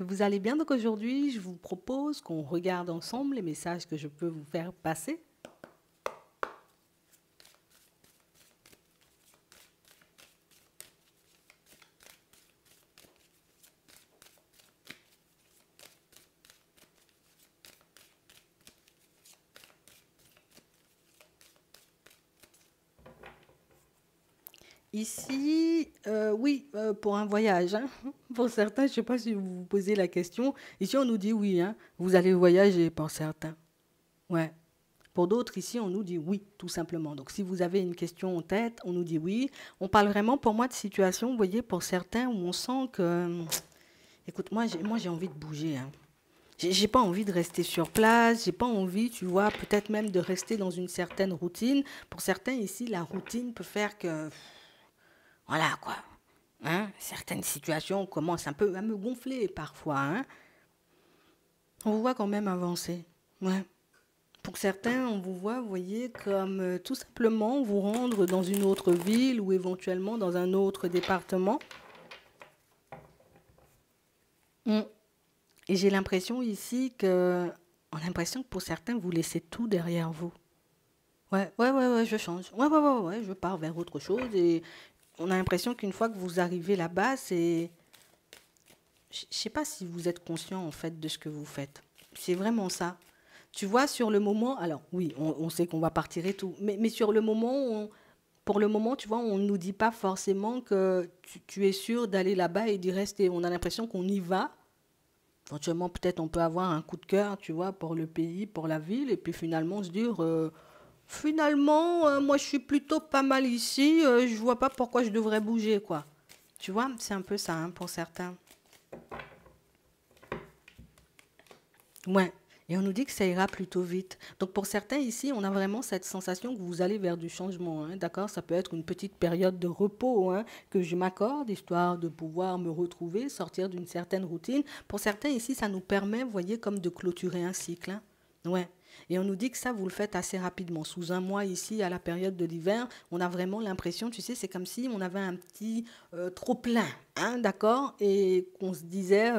que vous allez bien. Donc aujourd'hui, je vous propose qu'on regarde ensemble les messages que je peux vous faire passer. Ici, oui, pour un voyage, hein. Pour certains, je ne sais pas si vous vous posez la question. Ici, on nous dit oui, hein, vous allez voyager pour certains. Ouais. Pour d'autres, ici, on nous dit oui, tout simplement. Donc, si vous avez une question en tête, on nous dit oui. On parle vraiment, pour moi, de situation, vous voyez, pour certains, où on sent que, écoute, moi, j'ai envie de bouger, hein. J'ai pas envie de rester sur place, j'ai pas envie, tu vois, peut-être même de rester dans une certaine routine. Pour certains, ici, la routine peut faire que, voilà, quoi. Hein, certaines situations commencent un peu à me gonfler parfois, hein. On vous voit quand même avancer. Ouais. Pour certains, on vous voit, vous voyez, comme tout simplement vous rendre dans une autre ville ou éventuellement dans un autre département. Mm. Et j'ai l'impression ici que, on a l'impression que pour certains, vous laissez tout derrière vous. Ouais, je change. Ouais, je pars vers autre chose. Et on a l'impression qu'une fois que vous arrivez là-bas, c'est... Je ne sais pas si vous êtes conscient, en fait, de ce que vous faites. C'est vraiment ça. Tu vois, sur le moment, alors oui, on sait qu'on va partir et tout, mais sur le moment, pour le moment, tu vois, on ne nous dit pas forcément que tu es sûr d'aller là-bas et d'y rester. On a l'impression qu'on y va. Éventuellement, peut-être on peut avoir un coup de cœur, tu vois, pour le pays, pour la ville, et puis finalement se dire, finalement, moi je suis plutôt pas mal ici, je vois pas pourquoi je devrais bouger, quoi. Tu vois, c'est un peu ça, hein, pour certains. Ouais. Et on nous dit que ça ira plutôt vite. Donc pour certains ici, on a vraiment cette sensation que vous allez vers du changement, hein, d'accord? Ça peut être une petite période de repos, hein, que je m'accorde, histoire de pouvoir me retrouver, sortir d'une certaine routine. Pour certains ici, ça nous permet, vous voyez, comme de clôturer un cycle, hein. Ouais. Et on nous dit que ça, vous le faites assez rapidement. Sous un mois ici, à la période de l'hiver, on a vraiment l'impression, tu sais, c'est comme si on avait un petit trop-plein, hein, d'accord? Et qu'on se disait,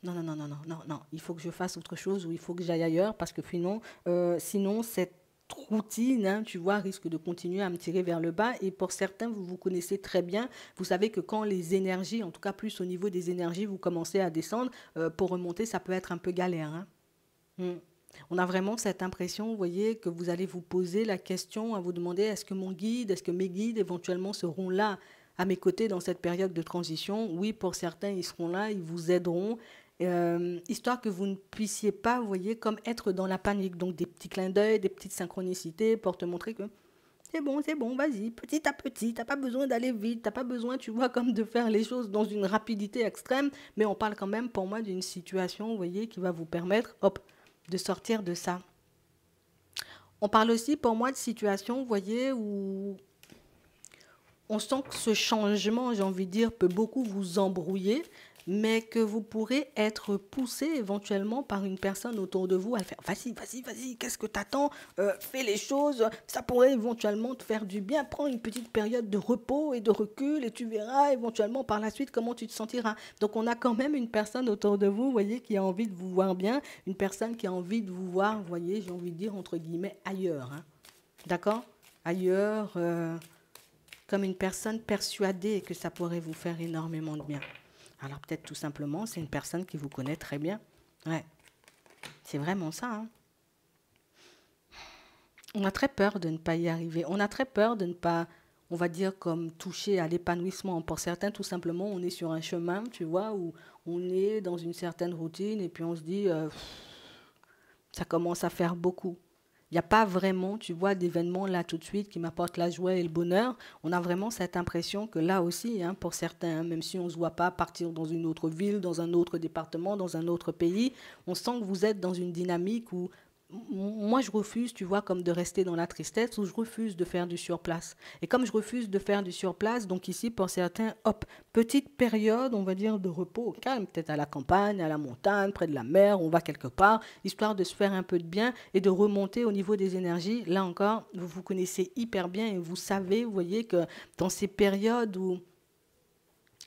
non, il faut que je fasse autre chose ou il faut que j'aille ailleurs parce que sinon cette routine, hein, tu vois, risque de continuer à me tirer vers le bas. Et pour certains, vous vous connaissez très bien. Vous savez que quand les énergies, en tout cas plus au niveau des énergies, vous commencez à descendre, pour remonter, ça peut être un peu galère, hein. Mm. On a vraiment cette impression, vous voyez, que vous allez vous poser la question à vous demander est-ce que mon guide, est-ce que mes guides éventuellement seront là à mes côtés dans cette période de transition. Oui, pour certains, ils seront là, ils vous aideront, histoire que vous ne puissiez pas, vous voyez, comme être dans la panique. Donc des petits clins d'œil, des petites synchronicités pour te montrer que c'est bon, vas-y, petit à petit, t'as pas besoin d'aller vite, t'as pas besoin, tu vois, comme de faire les choses dans une rapidité extrême, mais on parle quand même pour moi d'une situation, vous voyez, qui va vous permettre, hop, de sortir de ça. On parle aussi pour moi de situation, vous voyez, où on sent que ce changement, j'ai envie de dire, peut beaucoup vous embrouiller, mais que vous pourrez être poussé éventuellement par une personne autour de vous à faire vas-y, qu'est-ce que t'attends, fais les choses, ça pourrait éventuellement te faire du bien, prends une petite période de repos et de recul et tu verras éventuellement par la suite comment tu te sentiras. Donc on a quand même une personne autour de vous, vous voyez, qui a envie de vous voir bien, une personne qui a envie de vous voir, vous voyez, j'ai envie de dire entre guillemets ailleurs, hein. D'accord? Ailleurs, comme une personne persuadée que ça pourrait vous faire énormément de bien. Alors peut-être tout simplement, c'est une personne qui vous connaît très bien. Ouais, c'est vraiment ça, hein. On a très peur de ne pas y arriver. On a très peur de ne pas, on va dire, comme toucher à l'épanouissement. Pour certains, tout simplement, on est sur un chemin, tu vois, où on est dans une certaine routine et puis on se dit, ça commence à faire beaucoup. Il n'y a pas vraiment, tu vois, d'événements là tout de suite qui m'apportent la joie et le bonheur. On a vraiment cette impression que là aussi, hein, pour certains, hein, même si on ne se voit pas partir dans une autre ville, dans un autre département, dans un autre pays, on sent que vous êtes dans une dynamique où moi je refuse, tu vois, comme de rester dans la tristesse, ou je refuse de faire du surplace. Et comme je refuse de faire du surplace, donc ici pour certains, hop, petite période, on va dire, de repos au calme, peut-être à la campagne, à la montagne, près de la mer, on va quelque part, histoire de se faire un peu de bien et de remonter au niveau des énergies. Là encore, vous vous connaissez hyper bien et vous savez, vous voyez que dans ces périodes où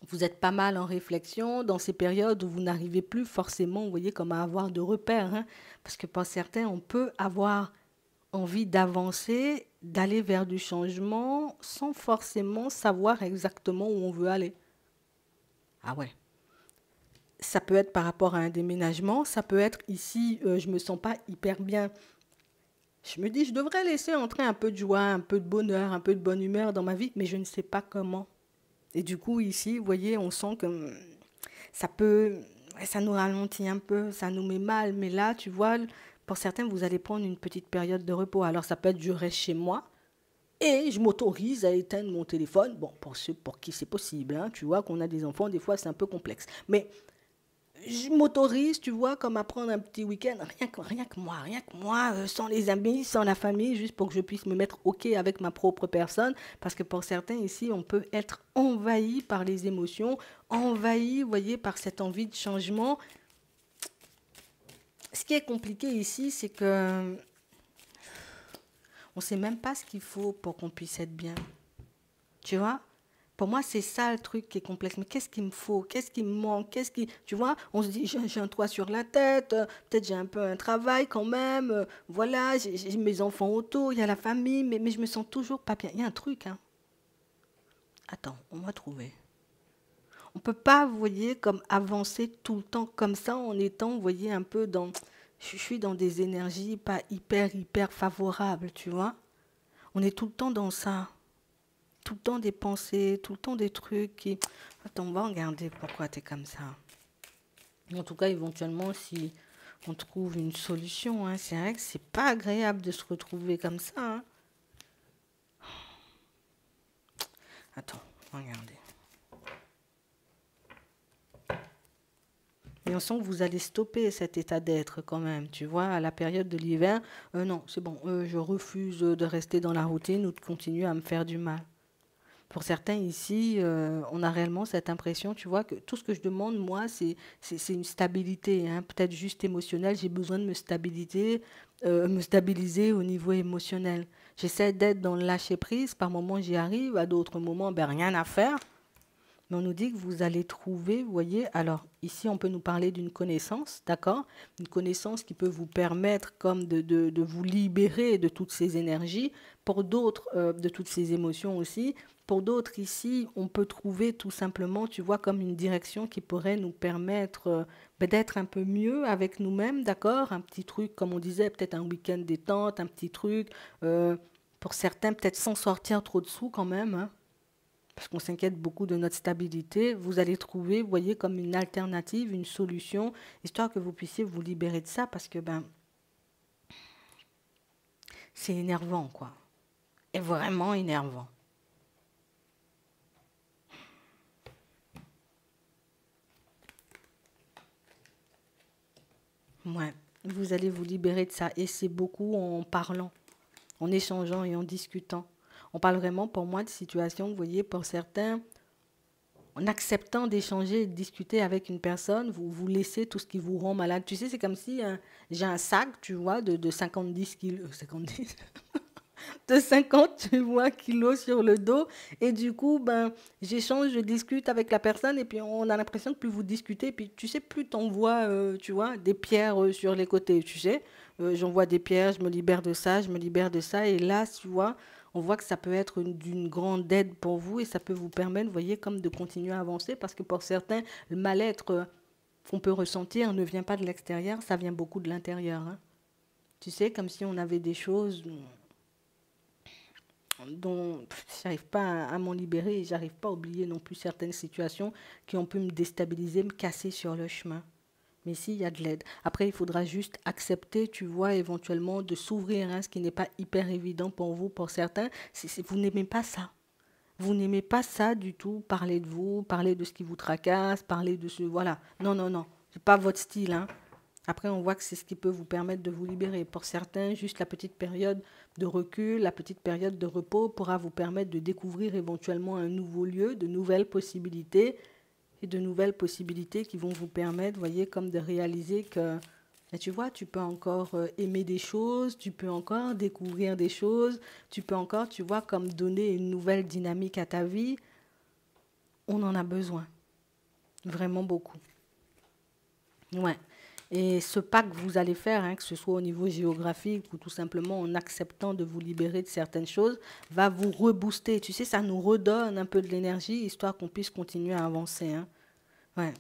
Vous êtes pas mal en réflexion dans ces périodes où vous n'arrivez plus forcément, vous voyez, comme à avoir de repères, hein. Parce que pour certains, on peut avoir envie d'avancer, d'aller vers du changement sans forcément savoir exactement où on veut aller. Ah ouais. Ça peut être par rapport à un déménagement, ça peut être ici, je me sens pas hyper bien. Je me dis, je devrais laisser entrer un peu de joie, un peu de bonheur, un peu de bonne humeur dans ma vie, mais je ne sais pas comment. Et du coup, ici, vous voyez, on sent que ça peut, ça nous ralentit un peu, ça nous met mal. Mais là, tu vois, pour certains, vous allez prendre une petite période de repos. Alors, ça peut être, je reste chez moi et je m'autorise à éteindre mon téléphone. Bon, pour ceux pour qui c'est possible, hein, tu vois, qu'on a des enfants, des fois, c'est un peu complexe. Mais je m'autorise, tu vois, comme à prendre un petit week-end, rien que moi, sans les amis, sans la famille, juste pour que je puisse me mettre OK avec ma propre personne. Parce que pour certains ici, on peut être envahi par les émotions, envahi, vous voyez, par cette envie de changement. Ce qui est compliqué ici, c'est que on ne sait même pas ce qu'il faut pour qu'on puisse être bien. Tu vois? Pour moi, c'est ça le truc qui est complexe. Mais qu'est-ce qu'il me faut? Qu'est-ce qui me manque? Qu'est-ce qui... Tu vois, on se dit, j'ai un toit sur la tête, peut-être j'ai un peu un travail quand même, voilà, j'ai mes enfants autour, il y a la famille, mais je me sens toujours pas bien. Il y a un truc, hein. Attends, on va trouver. On peut pas, vous voyez, comme avancer tout le temps comme ça en étant, vous voyez, un peu dans... Je suis dans des énergies pas hyper favorables, tu vois. On est tout le temps dans ça. Tout le temps des pensées, tout le temps des trucs qui... Attends, on va regarder pourquoi tu es comme ça. En tout cas, éventuellement, si on trouve une solution, hein, c'est vrai que c'est pas agréable de se retrouver comme ça, hein. Attends, regardez. Mais on sent que vous allez stopper cet état d'être quand même, tu vois, à la période de l'hiver. Non, c'est bon, je refuse de rester dans la routine ou de continuer à me faire du mal. Pour certains ici, on a réellement cette impression, tu vois, que tout ce que je demande, moi, c'est une stabilité, hein, peut-être juste émotionnelle. J'ai besoin de me stabiliser au niveau émotionnel. J'essaie d'être dans le lâcher-prise. Par moments, j'y arrive. À d'autres moments, ben, rien à faire. Mais on nous dit que vous allez trouver, vous voyez, alors ici on peut nous parler d'une connaissance, d'accord? Une connaissance qui peut vous permettre comme de vous libérer de toutes ces énergies, pour d'autres, de toutes ces émotions aussi. Pour d'autres ici, on peut trouver tout simplement, tu vois, comme une direction qui pourrait nous permettre d'être un peu mieux avec nous-mêmes, d'accord? Un petit truc, comme on disait, peut-être un week-end détente, un petit truc, pour certains peut-être sans sortir trop de sous quand même, hein, parce qu'on s'inquiète beaucoup de notre stabilité, vous allez trouver, vous voyez, comme une alternative, une solution, histoire que vous puissiez vous libérer de ça, parce que ben, c'est énervant, quoi. Et vraiment énervant. Ouais, vous allez vous libérer de ça, et c'est beaucoup en parlant, en échangeant et en discutant. On parle vraiment, pour moi, de situations, vous voyez, pour certains, en acceptant d'échanger et de discuter avec une personne, vous laissez tout ce qui vous rend malade. Tu sais, c'est comme si j'ai un sac, tu vois, de 50 kilos, 50 de 50, tu vois, kilos sur le dos. Et du coup, ben, j'échange, je discute avec la personne et puis on a l'impression que plus vous discutez, puis tu sais, plus t'envoies, tu vois, des pierres sur les côtés, tu sais. J'envoie des pierres, je me libère de ça, je me libère de ça. Et là, tu vois, on voit que ça peut être d'une grande aide pour vous et ça peut vous permettre, vous voyez, comme de continuer à avancer parce que pour certains, le mal-être qu'on peut ressentir ne vient pas de l'extérieur, ça vient beaucoup de l'intérieur, hein. Tu sais, comme si on avait des choses dont j'arrive pas à m'en libérer et j'arrive pas à oublier non plus certaines situations qui ont pu me déstabiliser, me casser sur le chemin. Mais ici, il y a de l'aide. Après, il faudra juste accepter, tu vois, éventuellement de s'ouvrir, hein, ce qui n'est pas hyper évident pour vous, pour certains. Vous n'aimez pas ça. Vous n'aimez pas ça du tout, parler de vous, parler de ce qui vous tracasse, parler de ce... Voilà. Non, non, non. C'est pas votre style, hein. Après, on voit que c'est ce qui peut vous permettre de vous libérer. Pour certains, juste la petite période de recul, la petite période de repos pourra vous permettre de découvrir éventuellement un nouveau lieu, de nouvelles possibilités et de nouvelles possibilités qui vont vous permettre, voyez, comme de réaliser que, ben, tu vois, tu peux encore aimer des choses, tu peux encore découvrir des choses, tu peux encore, tu vois, comme donner une nouvelle dynamique à ta vie. On en a besoin, vraiment beaucoup. Ouais. Et ce pas que vous allez faire, hein, que ce soit au niveau géographique ou tout simplement en acceptant de vous libérer de certaines choses, va vous rebooster. Tu sais, ça nous redonne un peu de l'énergie, histoire qu'on puisse continuer à avancer. Hein. Ouais.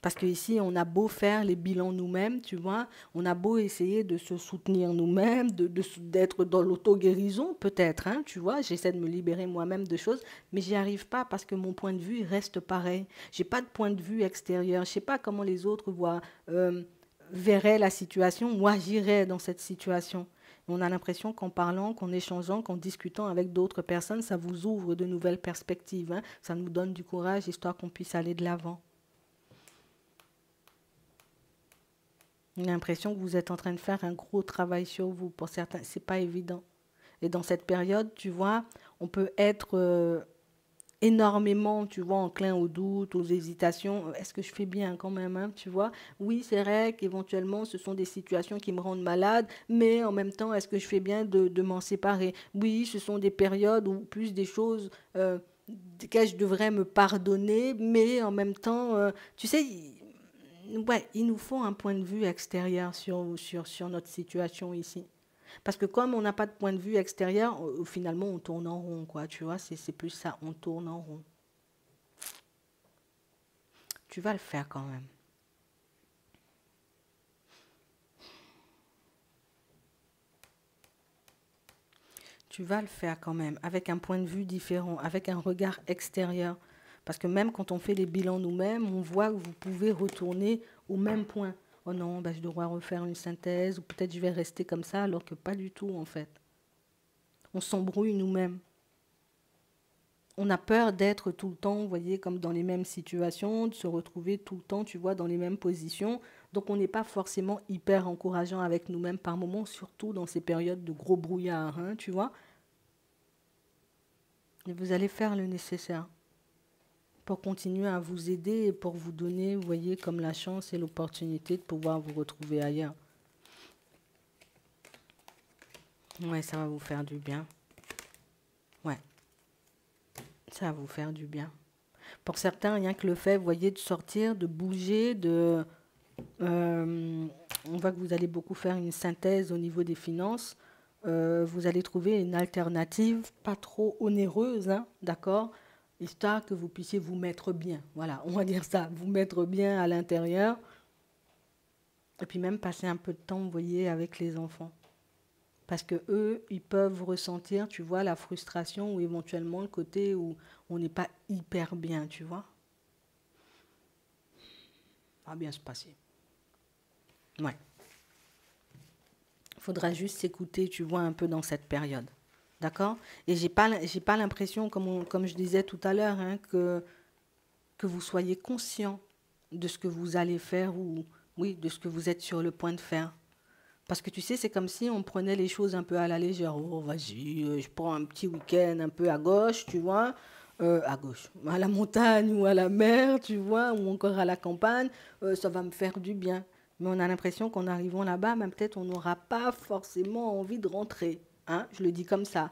Parce qu'ici, on a beau faire les bilans nous-mêmes, tu vois, on a beau essayer de se soutenir nous-mêmes, d'être dans l'auto-guérison, peut-être, hein, tu vois, j'essaie de me libérer moi-même de choses, mais j'y arrive pas parce que mon point de vue il reste pareil. J'ai pas de point de vue extérieur, je sais pas comment les autres verraient la situation ou agiraient dans cette situation. On a l'impression qu'en parlant, qu'en échangeant, qu'en discutant avec d'autres personnes, ça vous ouvre de nouvelles perspectives, hein, ça nous donne du courage, histoire qu'on puisse aller de l'avant. J'ai l'impression que vous êtes en train de faire un gros travail sur vous. Pour certains, c'est pas évident. Et dans cette période, tu vois, on peut être énormément, tu vois, enclin au doute, aux hésitations. Est-ce que je fais bien quand même, hein, tu vois? Oui, c'est vrai qu'éventuellement, ce sont des situations qui me rendent malade, mais en même temps, est-ce que je fais bien de m'en séparer? Oui, ce sont des périodes ou plus des choses desquelles je devrais me pardonner, mais en même temps, tu sais, ouais, il nous faut un point de vue extérieur sur notre situation ici. Parce que comme on n'a pas de point de vue extérieur, finalement, on tourne en rond, quoi. Tu vois, c'est plus ça, on tourne en rond. Tu vas le faire quand même. Tu vas le faire quand même, avec un point de vue différent, avec un regard extérieur. Parce que même quand on fait les bilans nous-mêmes, on voit que vous pouvez retourner au même point. Oh non, bah, je dois refaire une synthèse, ou peut-être je vais rester comme ça, alors que pas du tout, en fait. On s'embrouille nous-mêmes. On a peur d'être tout le temps, vous voyez, comme dans les mêmes situations, de se retrouver tout le temps, tu vois, dans les mêmes positions. Donc on n'est pas forcément hyper encourageant avec nous-mêmes par moments, surtout dans ces périodes de gros brouillard, hein, tu vois. Et vous allez faire le nécessaire pour continuer à vous aider et pour vous donner, vous voyez, comme la chance et l'opportunité de pouvoir vous retrouver ailleurs. Ouais, ça va vous faire du bien. Ouais, ça va vous faire du bien. Pour certains, rien que le fait, vous voyez, de sortir, de bouger, on voit que vous allez beaucoup faire une synthèse au niveau des finances. Vous allez trouver une alternative pas trop onéreuse, hein, d'accord? Histoire que vous puissiez vous mettre bien. Voilà, on va dire ça, vous mettre bien à l'intérieur. Et puis même passer un peu de temps, vous voyez, avec les enfants. Parce que eux, ils peuvent ressentir, tu vois, la frustration ou éventuellement le côté où on n'est pas hyper bien, tu vois. Ça va bien se passer. Ouais. Il faudra juste s'écouter, tu vois, un peu dans cette période. D'accord? Et j'ai pas l'impression, comme je disais tout à l'heure, hein, que vous soyez conscient de ce que vous allez faire ou, oui, de ce que vous êtes sur le point de faire. Parce que tu sais, c'est comme si on prenait les choses un peu à la légère. Oh, vas-y, je prends un petit week-end un peu à gauche, tu vois, à gauche, à la montagne ou à la mer, tu vois, ou encore à la campagne, ça va me faire du bien. Mais on a l'impression qu'en arrivant là-bas, ben, peut-être on n'aura pas forcément envie de rentrer. Hein, je le dis comme ça.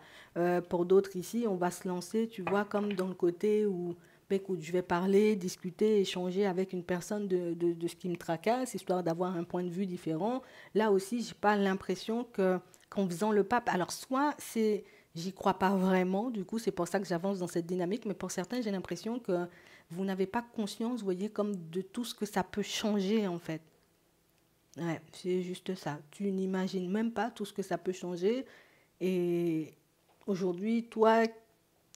Pour d'autres ici, on va se lancer, tu vois, comme dans le côté où ben, écoute, je vais parler, discuter, échanger avec une personne de ce qui me tracasse, histoire d'avoir un point de vue différent. Là aussi, j'ai pas l'impression que qu'en faisant le pape, alors soit c'est, j'y crois pas vraiment, du coup c'est pour ça que j'avance dans cette dynamique, mais pour certains j'ai l'impression que vous n'avez pas conscience, vous voyez, comme de tout ce que ça peut changer en fait. Ouais, c'est juste ça. Tu n'imagines même pas tout ce que ça peut changer. Et aujourd'hui, toi,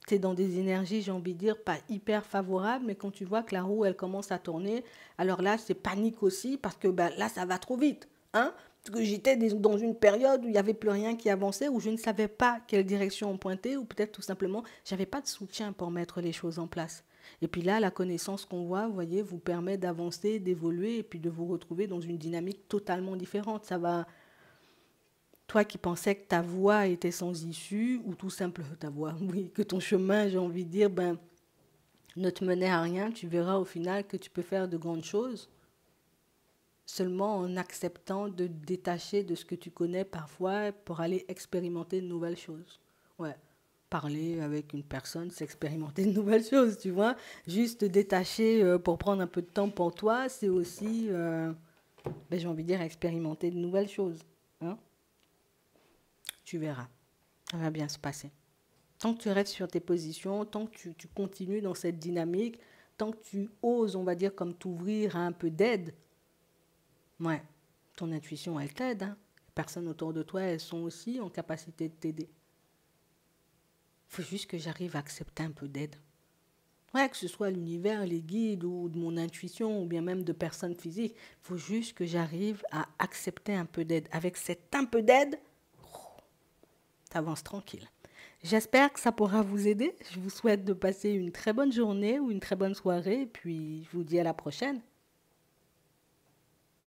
tu es dans des énergies, j'ai envie de dire, pas hyper favorables, mais quand tu vois que la roue, elle commence à tourner, alors là, c'est panique aussi, parce que ben, là, ça va trop vite. Hein? Parce que j'étais dans une période où il n'y avait plus rien qui avançait, où je ne savais pas quelle direction on pointait, ou peut-être tout simplement, j'avais pas de soutien pour mettre les choses en place. Et puis là, la connaissance qu'on voit, vous voyez, vous permet d'avancer, d'évoluer, et puis de vous retrouver dans une dynamique totalement différente. Ça va, toi qui pensais que ta voie était sans issue, ou tout simplement ta voie, oui, que ton chemin, j'ai envie de dire, ben, ne te menait à rien, tu verras au final que tu peux faire de grandes choses, seulement en acceptant de te détacher de ce que tu connais parfois pour aller expérimenter de nouvelles choses. Ouais. parler avec une personne, s'expérimenter de nouvelles choses, tu vois. Juste te détacher pour prendre un peu de temps pour toi, c'est aussi, ben, j'ai envie de dire, expérimenter de nouvelles choses. Hein. Tu verras, ça va bien se passer. Tant que tu restes sur tes positions, tant que tu continues dans cette dynamique, tant que tu oses, on va dire, comme t'ouvrir à un peu d'aide, ouais, ton intuition, elle t'aide. Hein. Les personnes autour de toi, elles sont aussi en capacité de t'aider. Il faut juste que j'arrive à accepter un peu d'aide. Ouais, que ce soit l'univers, les guides ou de mon intuition ou bien même de personnes physiques, il faut juste que j'arrive à accepter un peu d'aide. Avec cet un peu d'aide, t'avances tranquille. J'espère que ça pourra vous aider. Je vous souhaite de passer une très bonne journée ou une très bonne soirée et puis je vous dis à la prochaine.